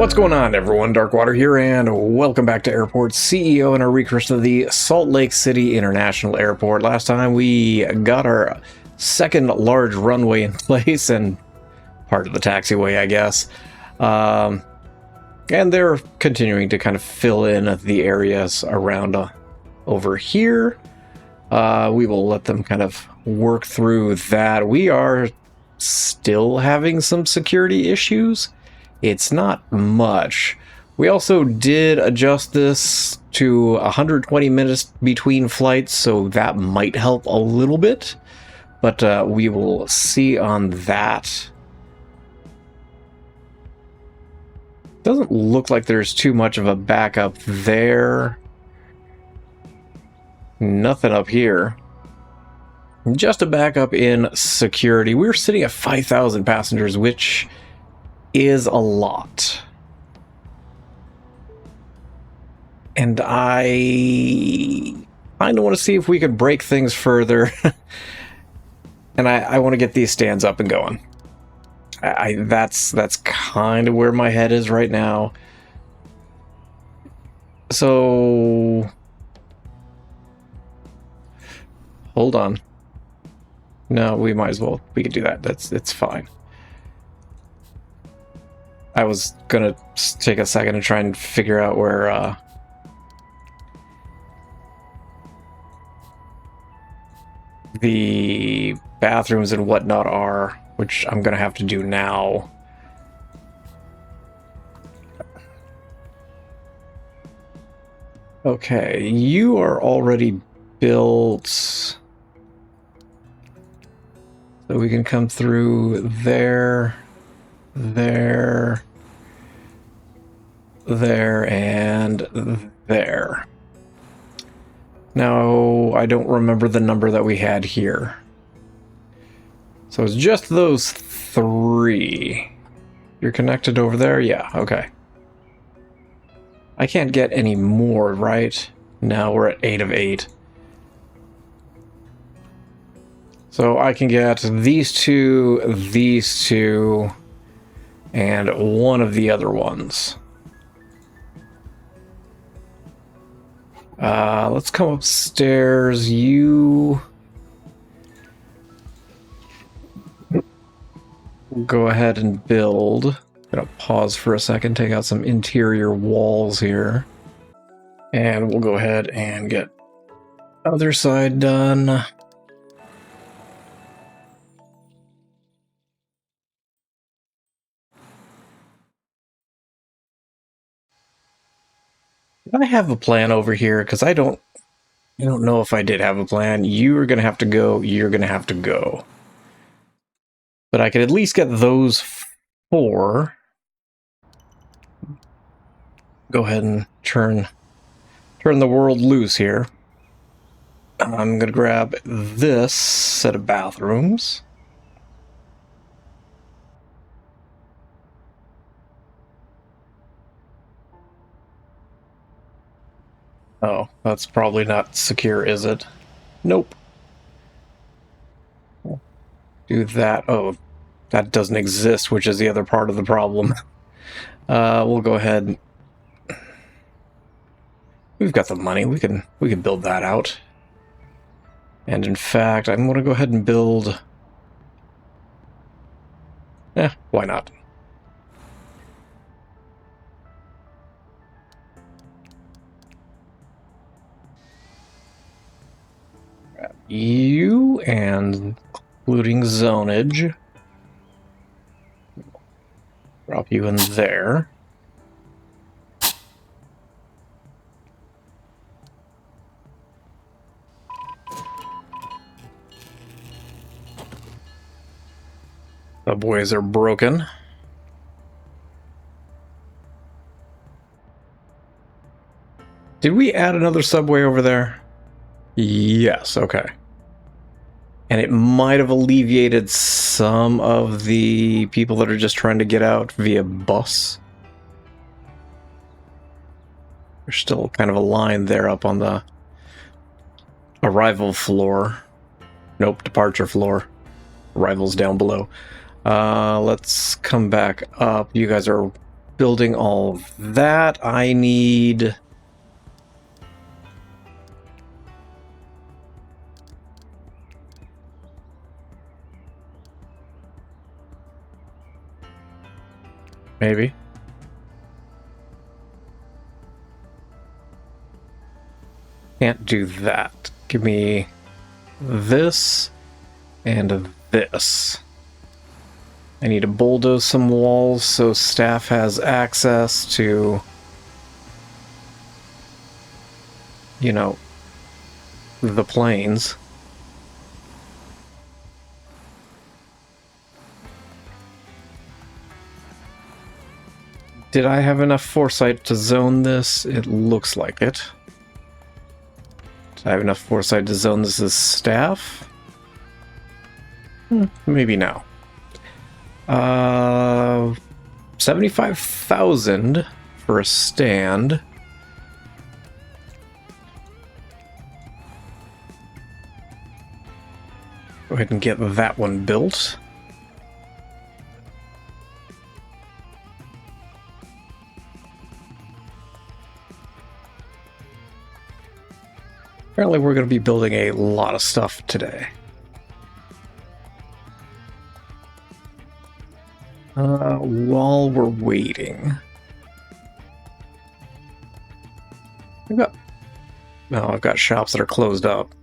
What's going on, everyone? Darkwater here, and welcome back to Airport CEO and our recursion of the Salt Lake City International Airport. Last time we got our second large runway in place and part of the taxiway, I guess. And they're continuing to kind of fill in the areas around over here. We will let them kind of work through that. We are still having some security issues. It's not much. We also did adjust this to 120 minutes between flights, so that might help a little bit, but we will see on that. Doesn't look like there's too much of a backup there. Nothing up here. Just a backup in security. We're sitting at 5,000 passengers, which is a lot. And I kind of want to see if we could break things further. And I want to get these stands up and going. That's kind of where my head is right now. So hold on. No, we might as well. We could do that. It's fine. I was gonna take a second and try and figure out where the bathrooms and whatnot are, which I'm gonna have to do now. Okay, you are already built, so we can come through there, there, and there. Now, I don't remember the number that we had here. So it's just those three. You're connected over there? Yeah, okay. I can't get any more, right? No, we're at 8 of 8. So I can get these two, and one of the other ones. Let's come upstairs. You go ahead and build. I'm gonna pause for a second, take out some interior walls here. And we'll go ahead and get other side done. I have a plan over here because I don't know if I did have a plan. You're gonna have to go. You're gonna have to go. But I could at least get those 4. Go ahead and turn the world loose here. I'm gonna grab this set of bathrooms. Oh, that's probably not secure, is it? Nope. Do that. Oh, that doesn't exist, which is the other part of the problem. We'll go ahead. We've got the money. We can build that out. And in fact, I'm going to go ahead and build. Why not? You, and including zonage. Drop you in there. Subways are broken. Did we add another subway over there? Yes, okay. And it might have alleviated some of the people that are just trying to get out via bus. There's still kind of a line there up on the arrival floor. Nope, departure floor. Arrival's down below. Let's come back up. You guys are building all of that, I need... Maybe. Can't do that. Give me this and this. I need to bulldoze some walls so staff has access to, you know, the planes. Did I have enough foresight to zone this? It looks like it. Did I have enough foresight to zone this as staff? Maybe now. 75,000 for a stand. Go ahead and get that one built. Apparently we're going to be building a lot of stuff today. While we're waiting... I've got shops that are closed up.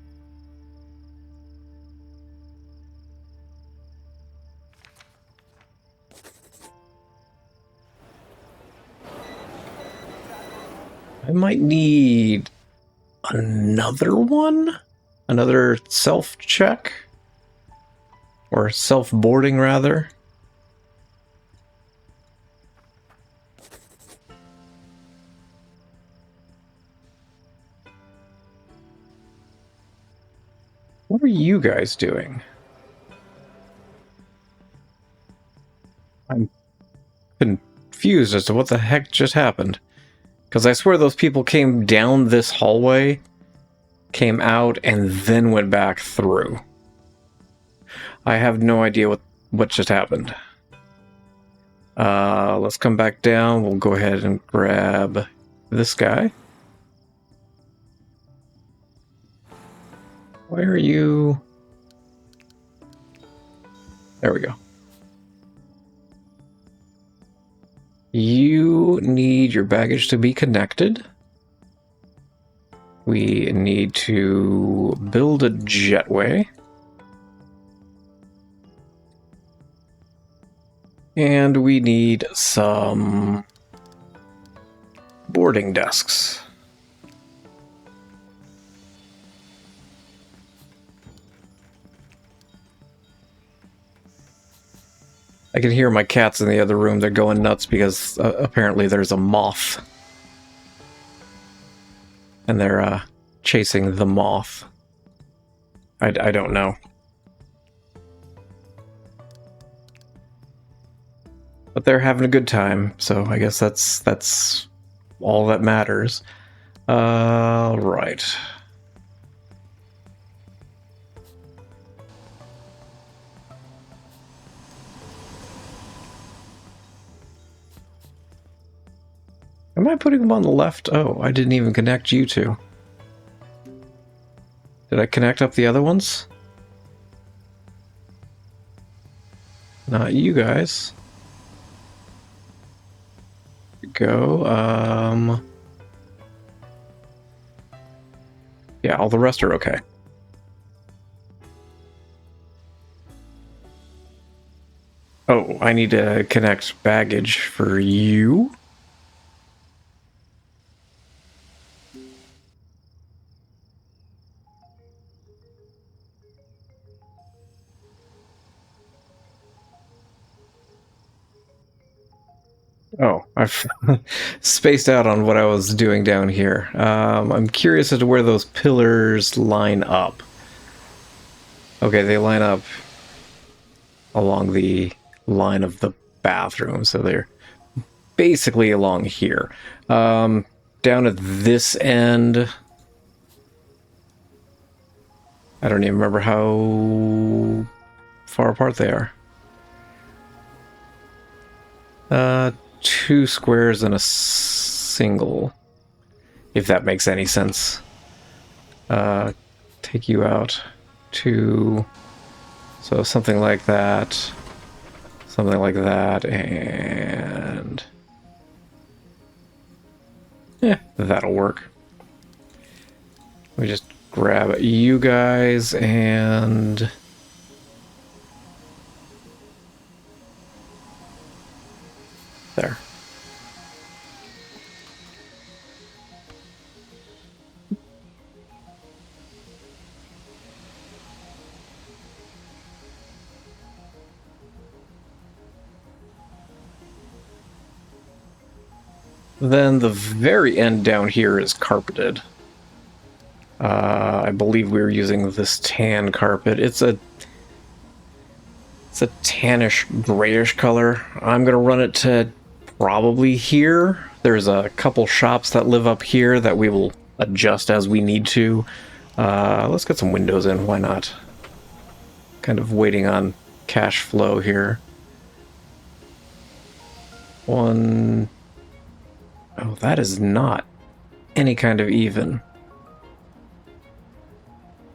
I might need another one? Another self-check? Or self-boarding, rather? What are you guys doing? I'm confused as to what the heck just happened. Because I swear those people came down this hallway, came out, and then went back through. I have no idea what just happened. Let's come back down. We'll go ahead and grab this guy. Where are you? There we go. You need your baggage to be connected. We need to build a jetway. And we need some boarding desks. I can hear my cats in the other room. They're going nuts because apparently there's a moth. And they're chasing the moth. I don't know. But they're having a good time, so I guess that's all that matters. Right. Am I putting them on the left? Oh, I didn't even connect you two. Did I connect up the other ones? Not you guys. Go, yeah, all the rest are okay. Oh, I need to connect baggage for you. Oh, I've spaced out on what I was doing down here. I'm curious as to where those pillars line up. Okay, they line up along the line of the bathroom, so they're basically along here. Down at this end, I don't even remember how far apart they are. 2 squares and a single, if that makes any sense. Take you out 2, so something like that, and yeah, that'll work. We just grab you guys and there. Then the very end down here is carpeted. I believe we were using this tan carpet. It's a tannish, grayish color. I'm gonna run it to probably here. There's a couple shops that live up here that we will adjust as we need to. Let's get some windows in, why not? Kind of waiting on cash flow here. 1... Oh, that is not any kind of even.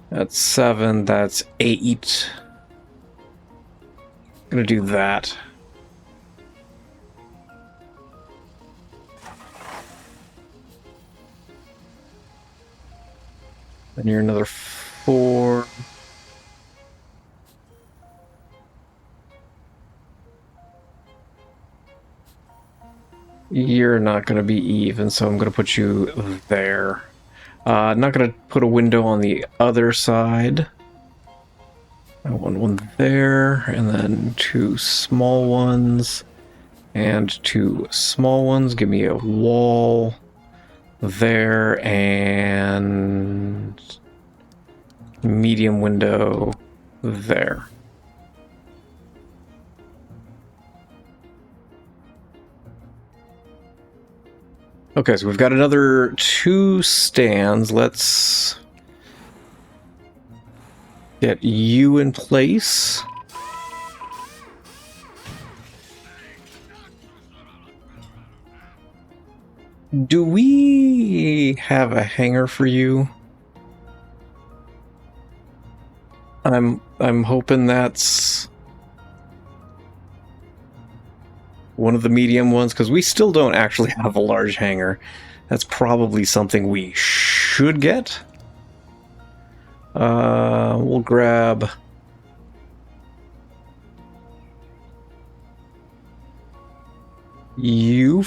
That's 7, that's 8. I'm gonna do that. Then you're another 4. You're not going to be even, so I'm going to put you there. Not going to put a window on the other side. I want one there, and then 2 small ones, and 2 small ones. Give me a wall there, and medium window there. Okay, so we've got another 2 stands. Let's get you in place. Do we have a hangar for you? I'm hoping that's one of the medium ones, because we still don't actually have a large hangar. That's probably something we should get. We'll grab you.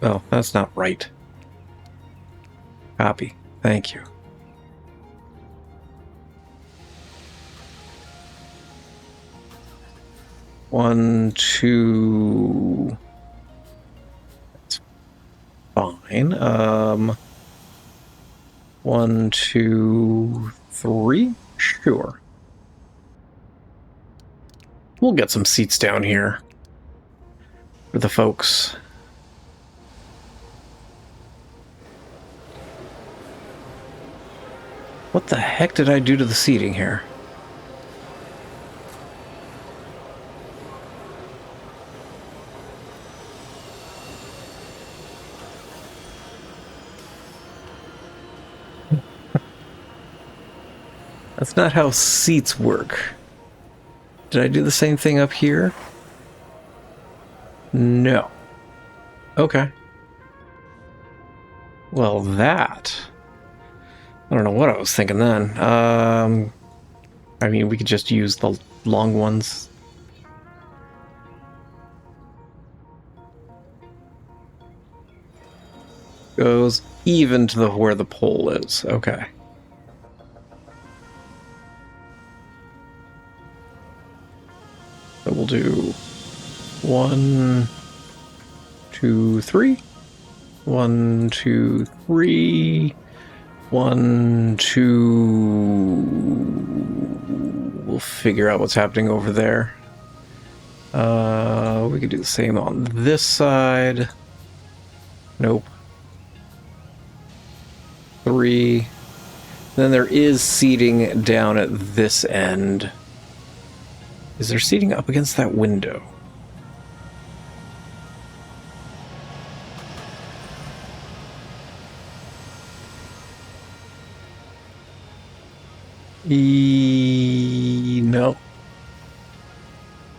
Oh, that's not right. Copy. Thank you. One, 2. That's fine. 1, 2, 3. Sure. We'll get some seats down here for the folks. What the heck did I do to the seating here? That's not how seats work. Did I do the same thing up here? No. Okay. Well, that... I don't know what I was thinking then. I mean, we could just use the long ones. Goes even to where the pole is. Okay. So we'll do 1, 2, 3. 1, 2, 3. 1, 2. We'll figure out what's happening over there. We could do the same on this side. Nope. 3. Then there is seating down at this end. Is there seating up against that window? No.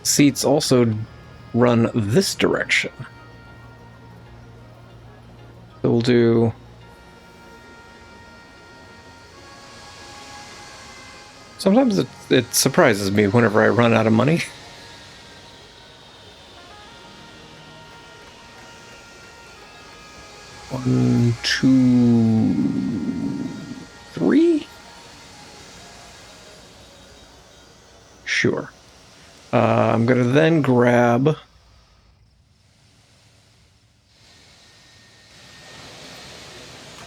Seats also run this direction. So we'll do... Sometimes it surprises me whenever I run out of money. 1, 2, 3? Sure. I'm gonna then grab...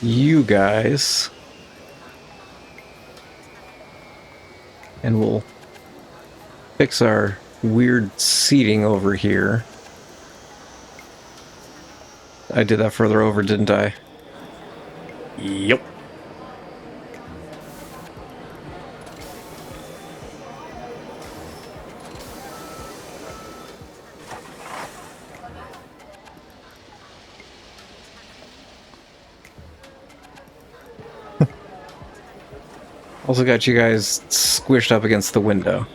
you guys. And we'll fix our weird seating over here. I did that further over, didn't I? Yep. Also got you guys squished up against the window.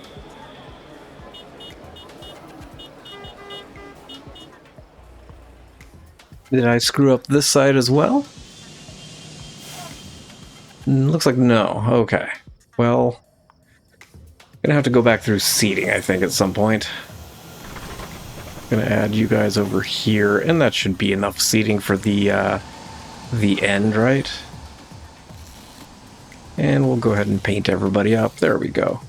Did I screw up this side as well? Looks like no. Okay. Well, gonna have to go back through seating, I think, at some point. Gonna add you guys over here, and that should be enough seating for the end, right? And we'll go ahead and paint everybody up. There we go.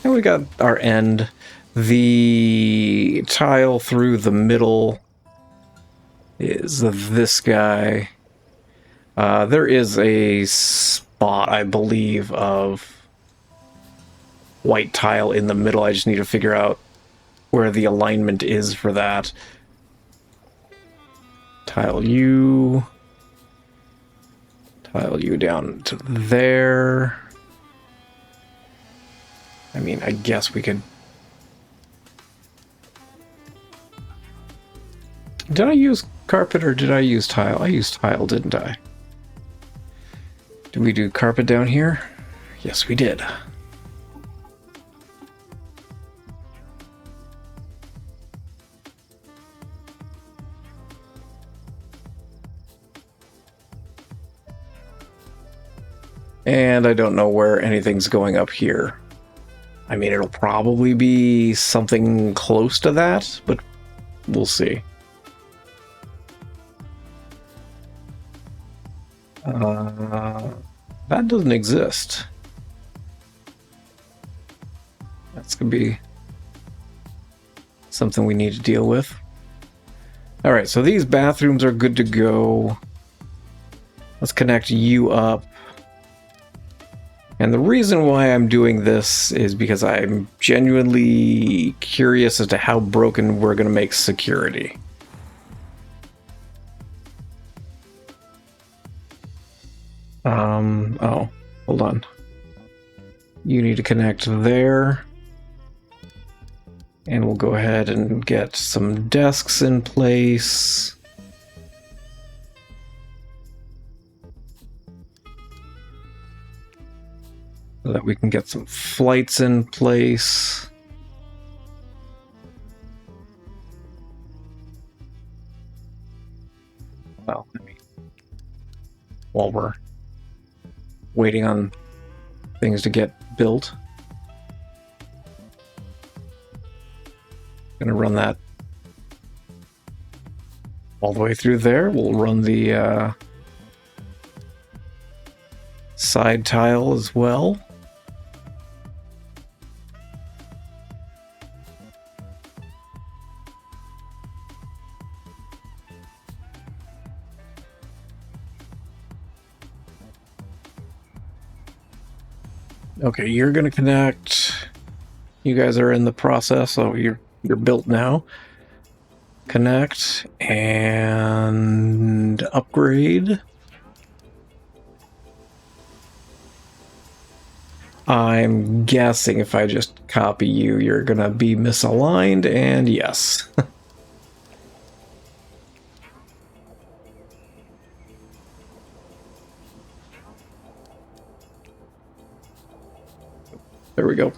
And we got our end. The tile through the middle is this guy. There is a spot, I believe, of white tile in the middle. I just need to figure out where the alignment is for that. Tile you down to there. I mean, I guess we could... Did I use carpet or did I use tile? I used tile, didn't I? Did we do carpet down here? Yes, we did. And I don't know where anything's going up here. I mean, it'll probably be something close to that, but we'll see. That doesn't exist. That's gonna be something we need to deal with. All right, so these bathrooms are good to go. Let's connect you up. And the reason why I'm doing this is because I'm genuinely curious as to how broken we're going to make security. Oh, hold on. You need to connect there. And we'll go ahead and get some desks in place. So that we can get some flights in place. Well, I mean, while we're waiting on things to get built. Gonna run that all the way through there. We'll run the side tile as well. Okay, you're gonna connect. You guys are in the process, so you're built now. Connect and upgrade. I'm guessing if I just copy you, you're gonna be misaligned, and yes. There we go.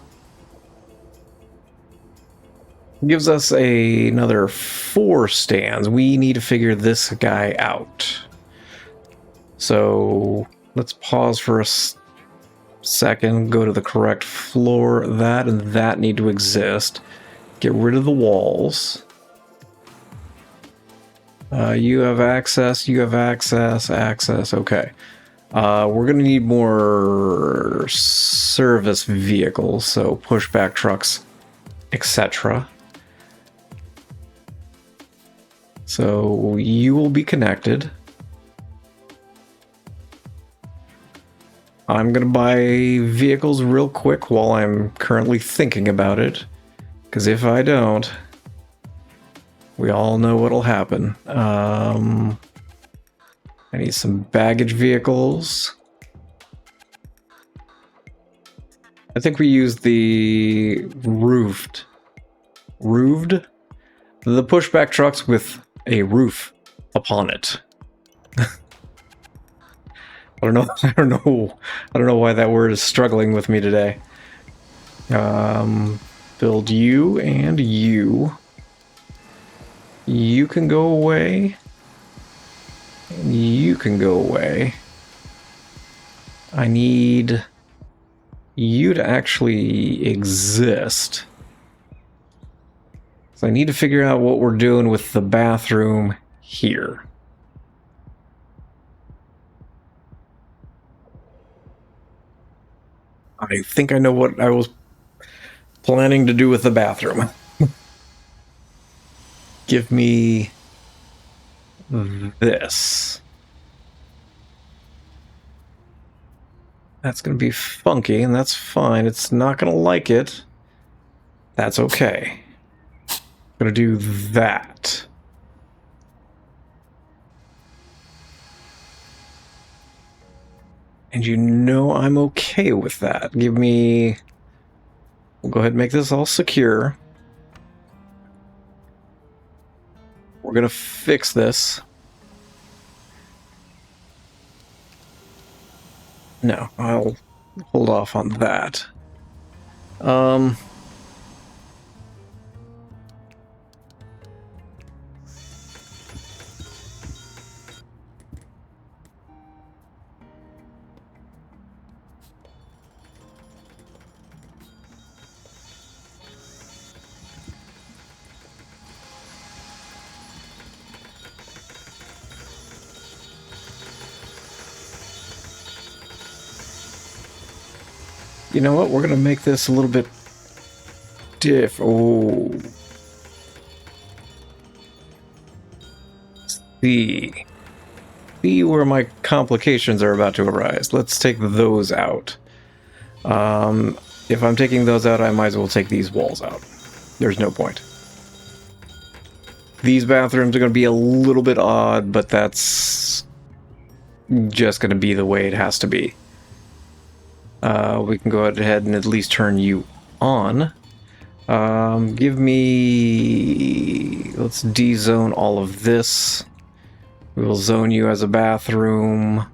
Gives us another 4 stands. We need to figure this guy out. So let's pause for a second, go to the correct floor. That and that need to exist. Get rid of the walls. You have access, access, okay. We're gonna need more service vehicles, so pushback trucks, etc. So you will be connected. I'm gonna buy vehicles real quick while I'm currently thinking about it, because if I don't, we all know what'll happen. I need some baggage vehicles. I think we used the roofed, the pushback trucks with a roof upon it. I don't know why that word is struggling with me today. Build you and you. You can go away. And you can go away. I need you to actually exist. So I need to figure out what we're doing with the bathroom here. I think I know what I was planning to do with the bathroom. Give me this. That's going to be funky, and that's fine. It's not going to like it. That's okay. I'm going to do that. And you know I'm okay with that. Give me... We'll go ahead and make this all secure. We're going to fix this. No, I'll hold off on that. You know what? We're going to make this a little bit oh. See where my complications are about to arise. Let's take those out. If I'm taking those out, I might as well take these walls out. There's no point. These bathrooms are going to be a little bit odd, but that's just going to be the way it has to be. We can go ahead and at least turn you on. Give me... Let's de-zone all of this. We will zone you as a bathroom.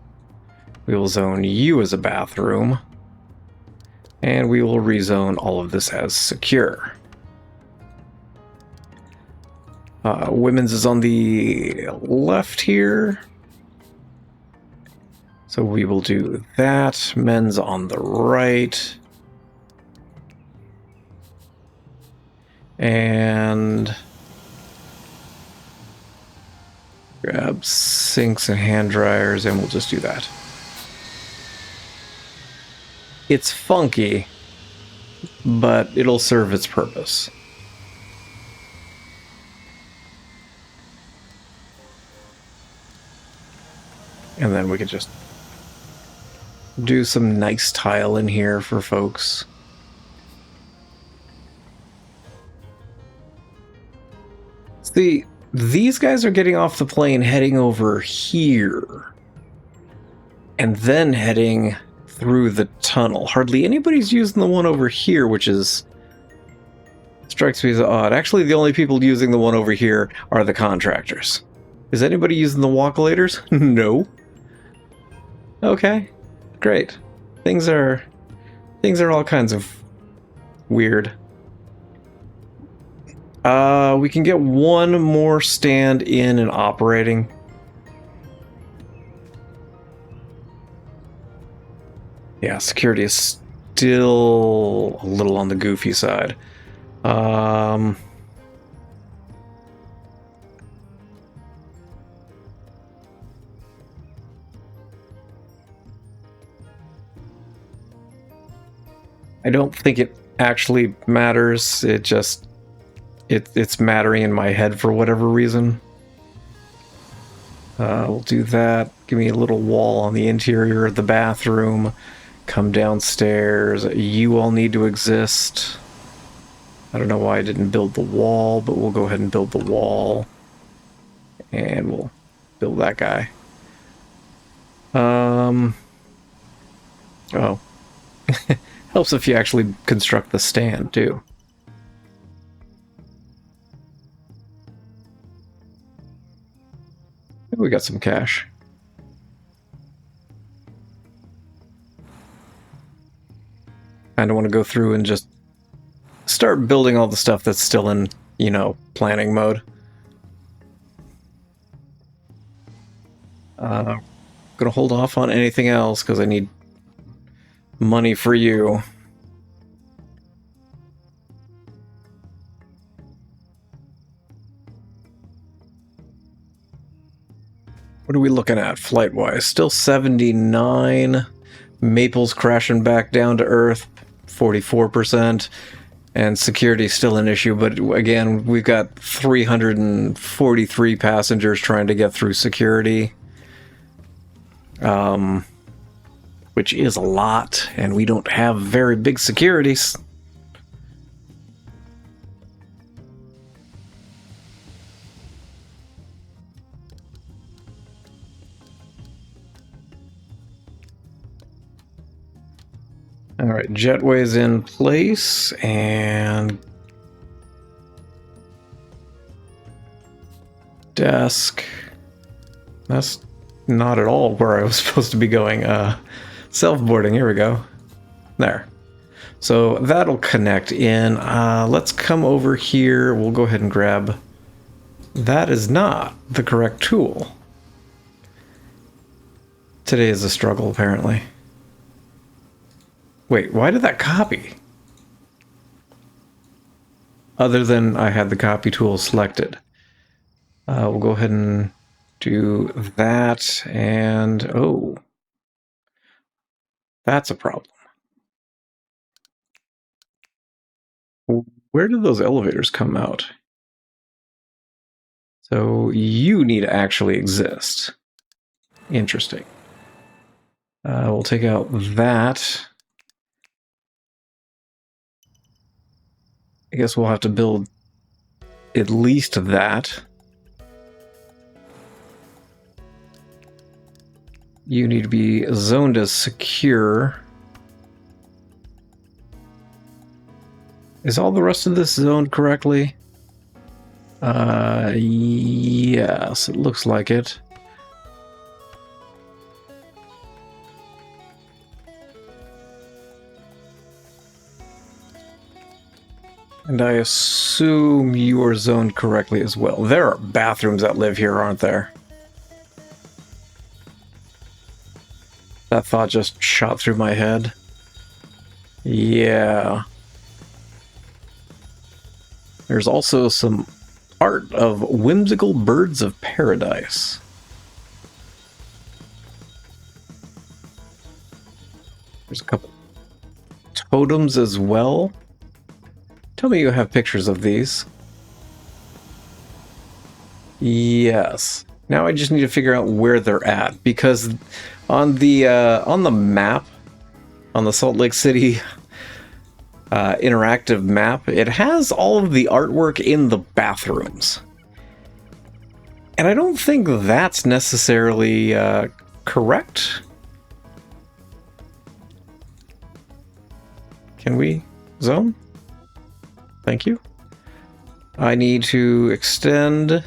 We will zone you as a bathroom. And we will rezone all of this as secure. Women's is on the left here. So we will do that. Men's on the right. And grab sinks and hand dryers, and we'll just do that. It's funky, but it'll serve its purpose. And then we could just do some nice tile in here for folks. See, these guys are getting off the plane heading over here. And then heading through the tunnel. Hardly anybody's using the one over here, which is... strikes me as odd. Actually, the only people using the one over here are the contractors. Is anybody using the walkolators? No. Okay. Great. Things are all kinds of Weird. We can get one more stand in and operating. Yeah, security is still a little on the goofy side. I don't think it actually matters. It just it's mattering in my head for whatever reason. We'll do that. Give me a little wall on the interior of the bathroom. Come downstairs. You all need to exist. I don't know why I didn't build the wall, but we'll go ahead and build the wall. And we'll build that guy. Oh. Helps if you actually construct the stand, too. We got some cash. I don't want to go through and just start building all the stuff that's still in, you know, planning mode. Gonna hold off on anything else because I need money for you. What are we looking at flight-wise? Still 79. Maple's crashing back down to Earth, 44%. And security's still an issue, but again, we've got 343 passengers trying to get through security. Which is a lot, and we don't have very big securities. All right, jetway's in place, and desk. That's not at all where I was supposed to be going. Self-boarding, here we go. There. So that'll connect in. Let's come over here. We'll go ahead and grab... That is not the correct tool. Today is a struggle, apparently. Wait, why did that copy? Other than I had the copy tool selected. We'll go ahead and do that, and oh, that's a problem. Where did those elevators come out? So you need to actually exist. Interesting. We'll take out that. I guess we'll have to build at least that. You need to be zoned as secure. Is all the rest of this zoned correctly? Yes, it looks like it. And I assume you are zoned correctly as well. There are bathrooms that live here, aren't there? That thought just shot through my head. Yeah. There's also some art of whimsical birds of paradise. There's a couple totems as well. Tell me you have pictures of these. Yes. Now I just need to figure out where they're at, because on the map, on the Salt Lake City interactive map, it has all of the artwork in the bathrooms. And I don't think that's necessarily correct. Can we zone? Thank you. I need to extend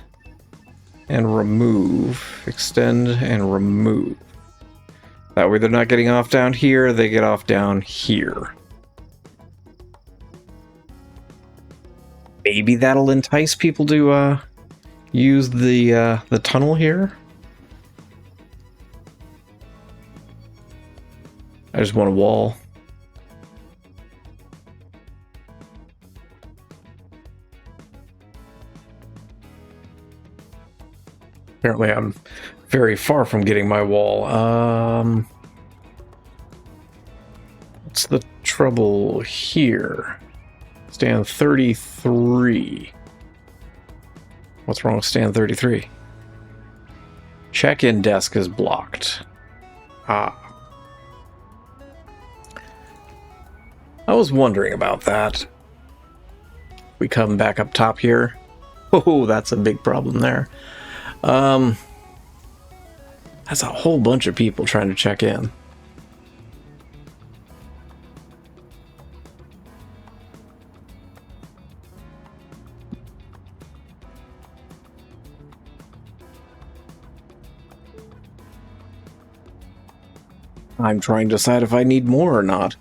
and remove. Extend and remove. That way they're not getting off down here, they get off down here. Maybe that'll entice people to use the tunnel here. I just want a wall. Apparently I'm very far from getting my wall. What's the trouble here? Stand 33. What's wrong with stand 33? Check-in desk is blocked. Ah. I was wondering about that. We come back up top here. Oh, that's a big problem there. That's a whole bunch of people trying to check in. I'm trying to decide if I need more or not.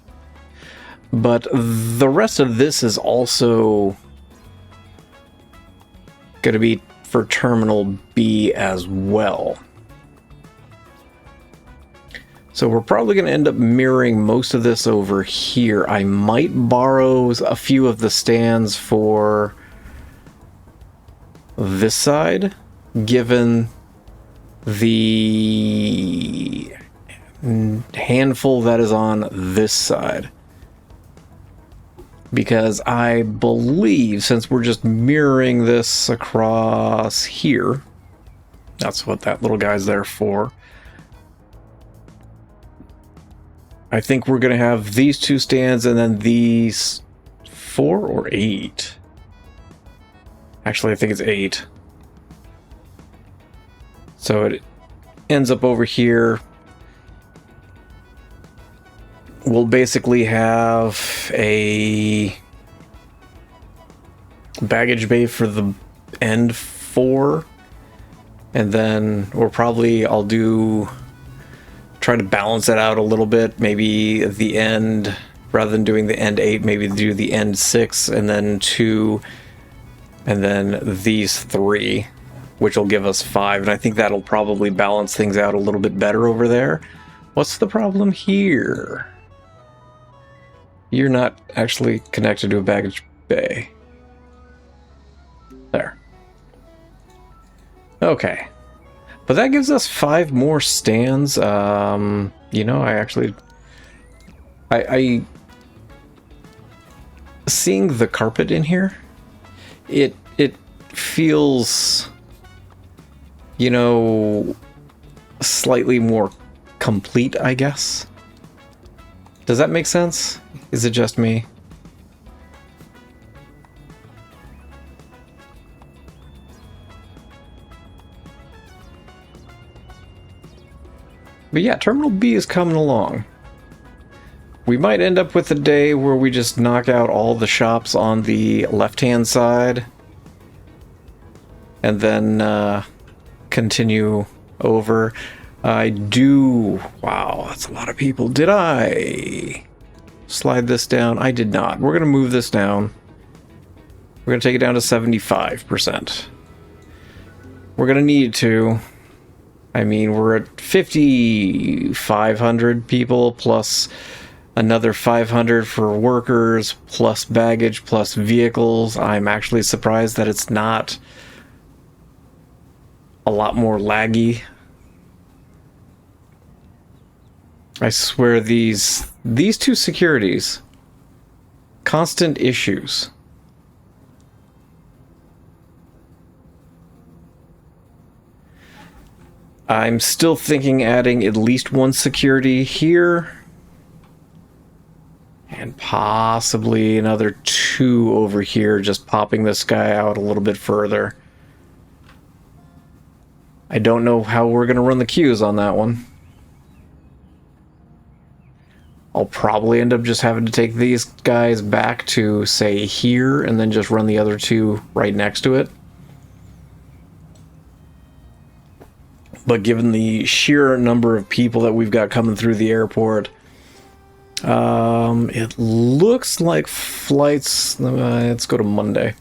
But the rest of this is also going to be for Terminal B as well. So we're probably going to end up mirroring most of this over here. I might borrow a few of the stands for this side, given the handful that is on this side. Because I believe, since we're just mirroring this across here, that's what that little guy's there for. I think we're going to have these two stands and then these 4 or 8. Actually, I think it's 8. So it ends up over here. We'll basically have a baggage bay for the end 4, and then, or probably I'll try to balance it out a little bit. Maybe at the end, rather than doing the end 8, maybe do the end 6 and then 2, and then these 3, which will give us 5, and I think that'll probably balance things out a little bit better over there. What's the problem here? You're not actually connected to a baggage bay. There. Okay. But that gives us 5 more stands. You know, I seeing the carpet in here, it feels, you know, slightly more complete, I guess. Does that make sense? Is it just me? But yeah, Terminal B is coming along. We might end up with a day where we just knock out all the shops on the left-hand side and then continue over. Wow, that's a lot of people. Did I slide this down? I did not. We're going to move this down. We're going to take it down to 75%. We're going to need to. I mean, we're at 5,500 people plus another 500 for workers, plus baggage, plus vehicles. I'm actually surprised that it's not a lot more laggy. I swear these two securities, constant issues. I'm still thinking adding at least 1 security here. And possibly another 2 over here, just popping this guy out a little bit further. I don't know how we're going to run the queues on that one. I'll probably end up just having to take these guys back to, say, here, and then just run the other 2 right next to it. But given the sheer number of people that we've got coming through the airport, it looks like flights... let's go to Monday.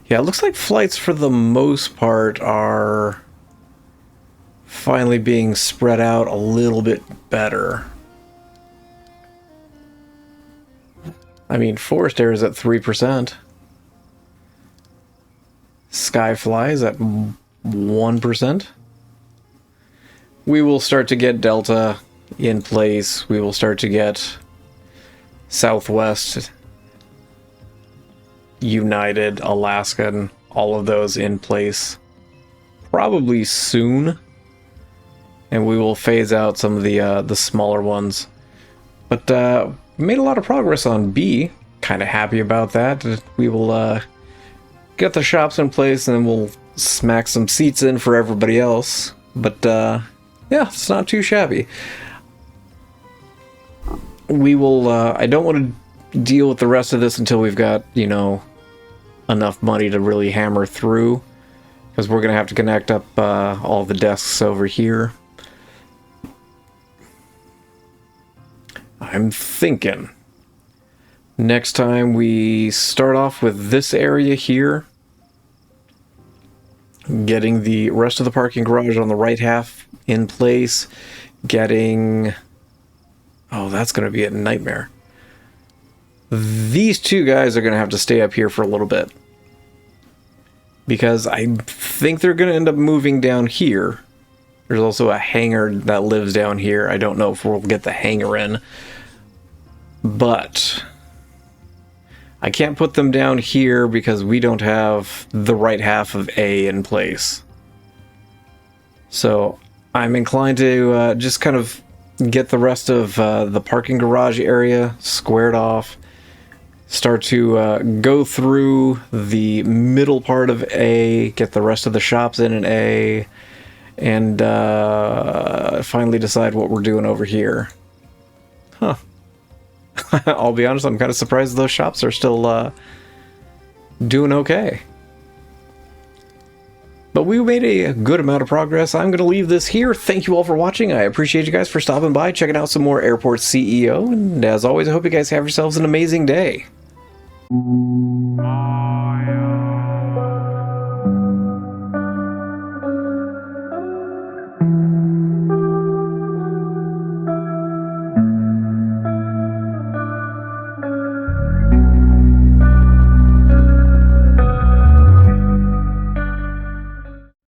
Yeah, it looks like flights for the most part are finally being spread out a little bit better. I mean, Forest Air is at 3%. Skyfly is at 1%. We will start to get Delta in place. We will start to get Southwest, United, Alaskan, all of those in place probably soon. And we will phase out some of the smaller ones. But made a lot of progress on B. Kind of happy about that. We will get the shops in place, and then we'll smack some seats in for everybody else. But yeah, it's not too shabby. We will, I don't want to deal with the rest of this until we've got, you know, enough money to really hammer through. Because we're going to have to connect up all the desks over here. I'm thinking next time we start off with this area here, getting the rest of the parking garage on the right half in place, getting... Oh, that's going to be a nightmare. These two guys are going to have to stay up here for a little bit. Because I think they're going to end up moving down here. There's also a hangar that lives down here. I don't know if we'll get the hangar in. But I can't put them down here because we don't have the right half of A in place. So I'm inclined to just kind of get the rest of the parking garage area squared off. Start to go through the middle part of A, get the rest of the shops in A, and finally decide what we're doing over here. Huh. I'll be honest, I'm kind of surprised those shops are still doing okay. But we made a good amount of progress. I'm going to leave this here. Thank you all for watching. I appreciate you guys for stopping by, checking out some more Airport CEO. And as always, I hope you guys have yourselves an amazing day.